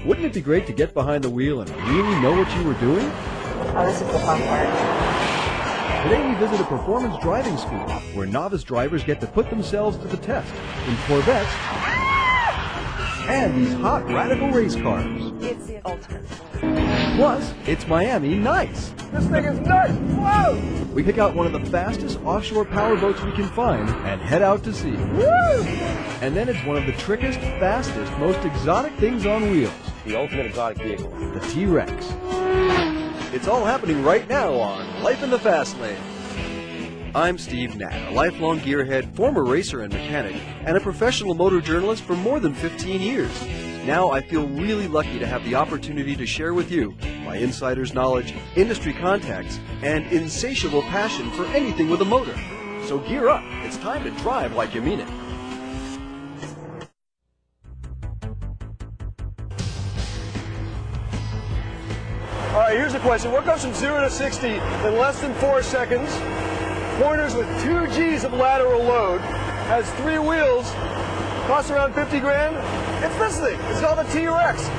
Wouldn't it be great to get behind the wheel and really know what you were doing? Oh, this is the fun part. Today we visit a performance driving school where novice drivers get to put themselves to the test in Corvettes and these hot radical race cars. It's the ultimate. Plus, it's Miami nice. This thing is nuts! Whoa! We pick out one of the fastest offshore powerboats we can find and head out to sea. Woo! And then it's one of the trickiest, fastest, most exotic things on wheels. The ultimate exotic vehicle. The T-Rex. It's all happening right now on Life in the Fast Lane. I'm Steve Nat, a lifelong gearhead, former racer and mechanic, and a professional motor journalist for more than 15 years. Now I feel really lucky to have the opportunity to share with you my insider's knowledge, industry contacts, and insatiable passion for anything with a motor. So gear up, it's time to drive like you mean it. All right, here's the question. What goes from 0 to 60 in less than 4 seconds, corners with 2 G's of lateral load, has 3 wheels, costs around 50 grand? It's this thing. It's called the T-Rex.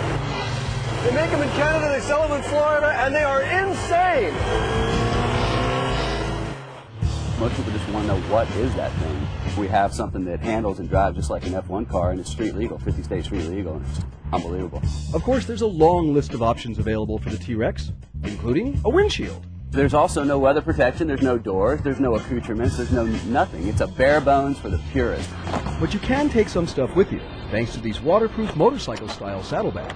They make them in Canada, they sell them in Florida, and they are insane. Most people just want to know what is that thing. We have something that handles and drives just like an F1 car, and it's street legal, 50 states street legal, and it's unbelievable. Of course, there's a long list of options available for the T-Rex, including a windshield. There's also no weather protection, there's no doors, there's no accoutrements, there's no nothing. It's a bare bones for the purist. But you can take some stuff with you, thanks to these waterproof motorcycle-style saddlebags.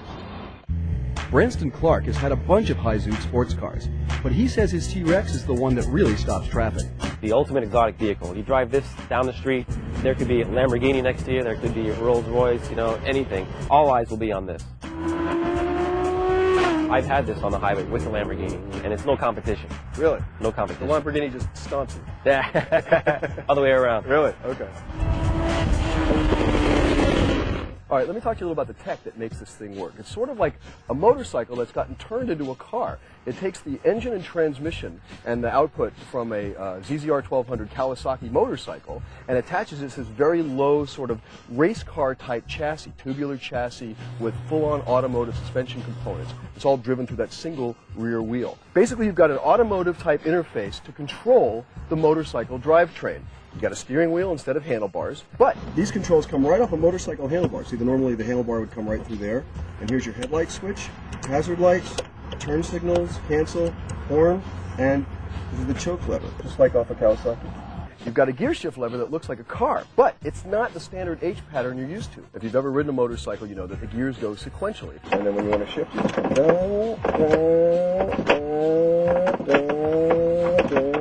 Branston Clark has had a bunch of high-zoot sports cars, but he says his T-Rex is the one that really stops traffic. The ultimate exotic vehicle. You drive this down the street, there could be a Lamborghini next to you, there could be a Rolls Royce, you know, anything. All eyes will be on this. I've had this on the highway with the Lamborghini, and it's no competition. Really? No The competition. Lamborghini just stomps you. Yeah. Other way around. Really? Okay. All right, let me talk to you a little about the tech that makes this thing work. It's sort of like a motorcycle that's gotten turned into a car. It takes the engine and transmission and the output from a ZZR 1200 Kawasaki motorcycle and attaches it to this very low sort of race car type chassis, tubular chassis with full-on automotive suspension components. It's all driven through that single rear wheel. Basically, you've got an automotive type interface to control the motorcycle drivetrain. You've got a steering wheel instead of handlebars, but these controls come right off a motorcycle handlebar. See, normally the handlebar would come right through there, and here's your headlight switch, hazard lights, turn signals, cancel, horn, and this is the choke lever, just like off a Kawasaki. You've got a gear shift lever that looks like a car, but it's not the standard H pattern you're used to. If you've ever ridden a motorcycle, you know that the gears go sequentially. And then when you want to shift, you just come down, down, down, down.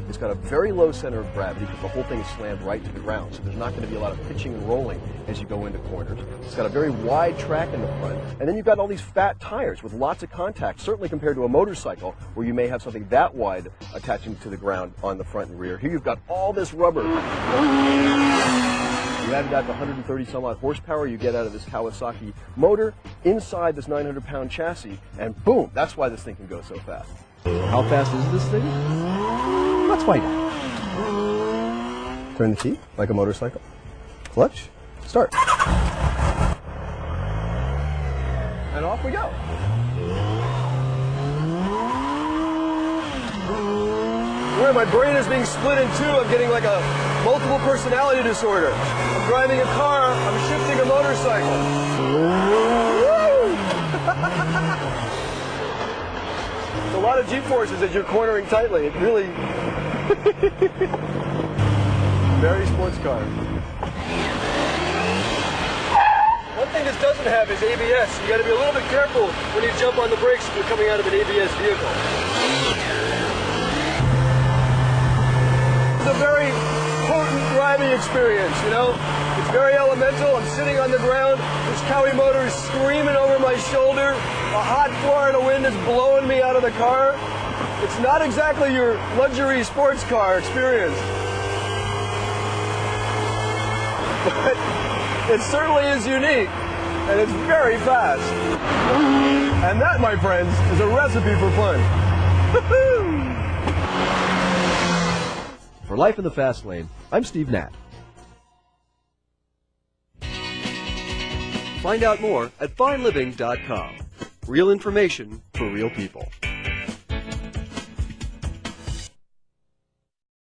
It's got a very low center of gravity because the whole thing is slammed right to the ground, so there's not going to be a lot of pitching and rolling as you go into corners. It's got a very wide track in the front, and then you've got all these fat tires with lots of contact, certainly compared to a motorcycle where you may have something that wide attaching to the ground on the front and rear. Here you've got all this rubber. You add that to 130 some odd horsepower you get out of this Kawasaki motor inside this 900-pound chassis, and boom, that's why this thing can go so fast. How fast is this thing? Let's find out. Turn the key, like a motorcycle. Clutch, start. And off we go. Where my brain is being split in two, I'm getting like a multiple personality disorder. I'm driving a car, I'm shifting a motorcycle. Woo! A lot of G-forces as you're cornering tightly. It really... Very sports car. One thing this doesn't have is ABS. You got to be a little bit careful when you jump on the brakes if you're coming out of an ABS vehicle. It's a very potent driving experience, you know? It's very elemental. I'm sitting on the ground. This Cowie motor is screaming over my shoulder. A hot Florida wind is blowing me out of the car. It's not exactly your luxury sports car experience. But it certainly is unique, and it's very fast. And that, my friends, is a recipe for fun. For Life in the Fast Lane, I'm Steve Nat. Find out more at fineliving.com. Real information for real people.